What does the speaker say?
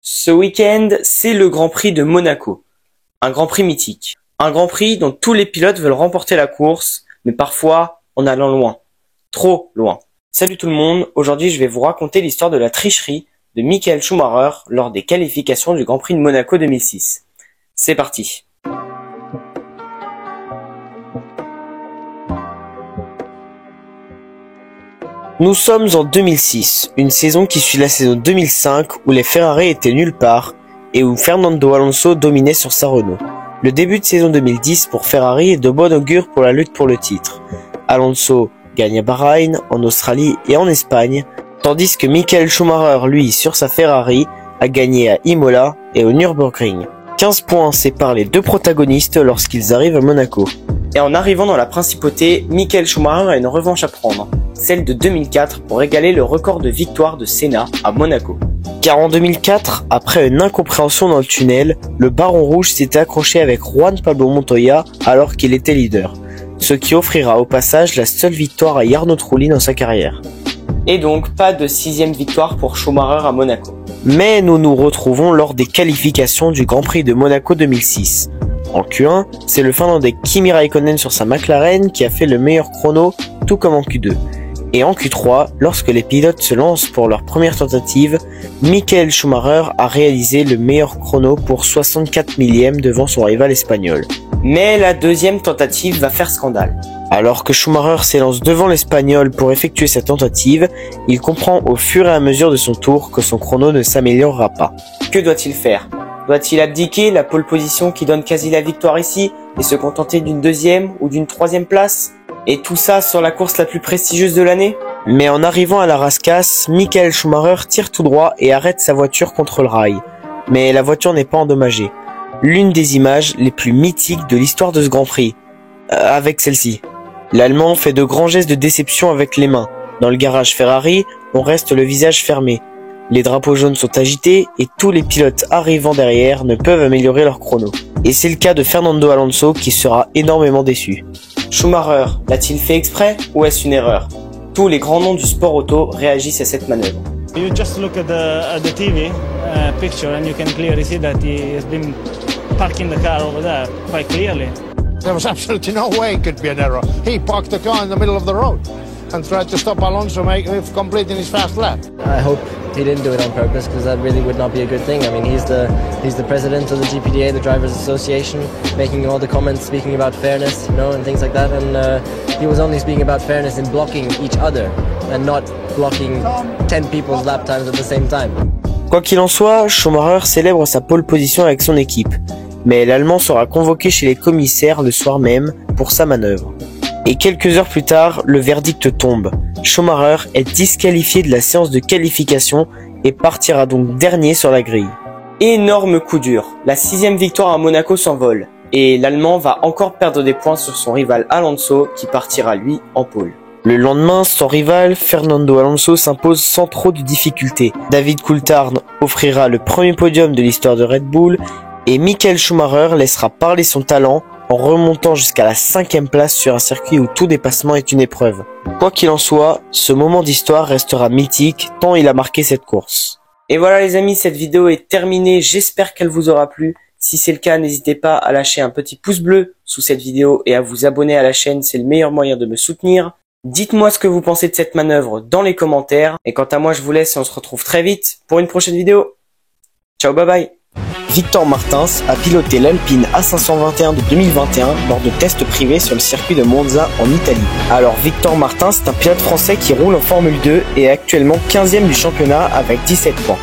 Ce week-end, c'est le Grand Prix de Monaco. Un Grand Prix mythique. Un Grand Prix dont tous les pilotes veulent remporter la course, mais parfois en allant loin. Trop loin. Salut tout le monde, aujourd'hui je vais vous raconter l'histoire de la tricherie de Michael Schumacher lors des qualifications du Grand Prix de Monaco 2006. C'est parti. Nous sommes en 2006, une saison qui suit la saison 2005 où les Ferrari étaient nulle part et où Fernando Alonso dominait sur sa Renault. Le début de saison 2010 pour Ferrari est de bon augure pour la lutte pour le titre. Alonso gagne à Bahreïn, en Australie et en Espagne, tandis que Michael Schumacher, lui, sur sa Ferrari, a gagné à Imola et au Nürburgring. 15 points séparent les deux protagonistes lorsqu'ils arrivent à Monaco. Et en arrivant dans la principauté, Michael Schumacher a une revanche à prendre, celle de 2004 pour égaler le record de victoire de Senna à Monaco. Car en 2004, après une incompréhension dans le tunnel, le Baron Rouge s'était accroché avec Juan Pablo Montoya alors qu'il était leader, ce qui offrira au passage la seule victoire à Jarno Trulli dans sa carrière. Et donc pas de 6ème victoire pour Schumacher à Monaco. Mais nous nous retrouvons lors des qualifications du Grand Prix de Monaco 2006. En Q1, c'est le Finlandais Kimi Räikkönen sur sa McLaren qui a fait le meilleur chrono, tout comme en Q2. Et en Q3, lorsque les pilotes se lancent pour leur première tentative, Michael Schumacher a réalisé le meilleur chrono pour 64 millièmes devant son rival espagnol. Mais la deuxième tentative va faire scandale. Alors que Schumacher s'élance devant l'Espagnol pour effectuer sa tentative, il comprend au fur et à mesure de son tour que son chrono ne s'améliorera pas. Que doit-il faire ? Doit-il abdiquer la pole position qui donne quasi la victoire ici et se contenter d'une 2e ou d'une 3e place ? Et tout ça sur la course la plus prestigieuse de l'année ? Mais en arrivant à la rascasse, Michael Schumacher tire tout droit et arrête sa voiture contre le rail. Mais la voiture n'est pas endommagée. L'une des images les plus mythiques de l'histoire de ce Grand Prix. Avec celle-ci. L'Allemand fait de grands gestes de déception avec les mains. Dans le garage Ferrari, on reste le visage fermé. Les drapeaux jaunes sont agités et tous les pilotes arrivant derrière ne peuvent améliorer leur chrono. Et c'est le cas de Fernando Alonso qui sera énormément déçu. Schumacher l'a-t-il fait exprès ou est-ce une erreur ? Tous les grands noms du sport auto réagissent à cette manœuvre. You just look at the TV picture and you can clearly see that he has been parking the car over there quite clearly. There was absolutely no way it could be an error. He parked the car in the middle of the road and tried to stop Alonso completing his fast lap. I hope he didn't do it on purpose because that really would not be a good thing. I mean, he's the president of the GPDA, the Drivers Association, making all the comments, speaking about fairness, you know, and things like that. And he was only speaking about fairness in blocking each other and not blocking 10 people's lap times at the same time. Quoi qu'il en soit, Schumacher célèbre sa pole position avec son équipe. Mais l'Allemand sera convoqué chez les commissaires le soir même pour sa manœuvre. Et quelques heures plus tard, le verdict tombe. Schumacher est disqualifié de la séance de qualification et partira donc dernier sur la grille. Énorme coup dur. La 6ème victoire à Monaco s'envole. Et l'Allemand va encore perdre des points sur son rival Alonso qui partira lui en pole. Le lendemain, son rival, Fernando Alonso, s'impose sans trop de difficultés. David Coulthard offrira le premier podium de l'histoire de Red Bull et Michael Schumacher laissera parler son talent en remontant jusqu'à la 5ème place sur un circuit où tout dépassement est une épreuve. Quoi qu'il en soit, ce moment d'histoire restera mythique tant il a marqué cette course. Et voilà les amis, cette vidéo est terminée, j'espère qu'elle vous aura plu. Si c'est le cas, n'hésitez pas à lâcher un petit pouce bleu sous cette vidéo et à vous abonner à la chaîne, c'est le meilleur moyen de me soutenir. Dites-moi ce que vous pensez de cette manœuvre dans les commentaires. Et quant à moi, je vous laisse et on se retrouve très vite pour une prochaine vidéo. Ciao, bye bye. Victor Martins a piloté l'Alpine A521 de 2021 lors de tests privés sur le circuit de Monza en Italie. Alors Victor Martins est un pilote français qui roule en Formule 2 et est actuellement 15e du championnat avec 17 points.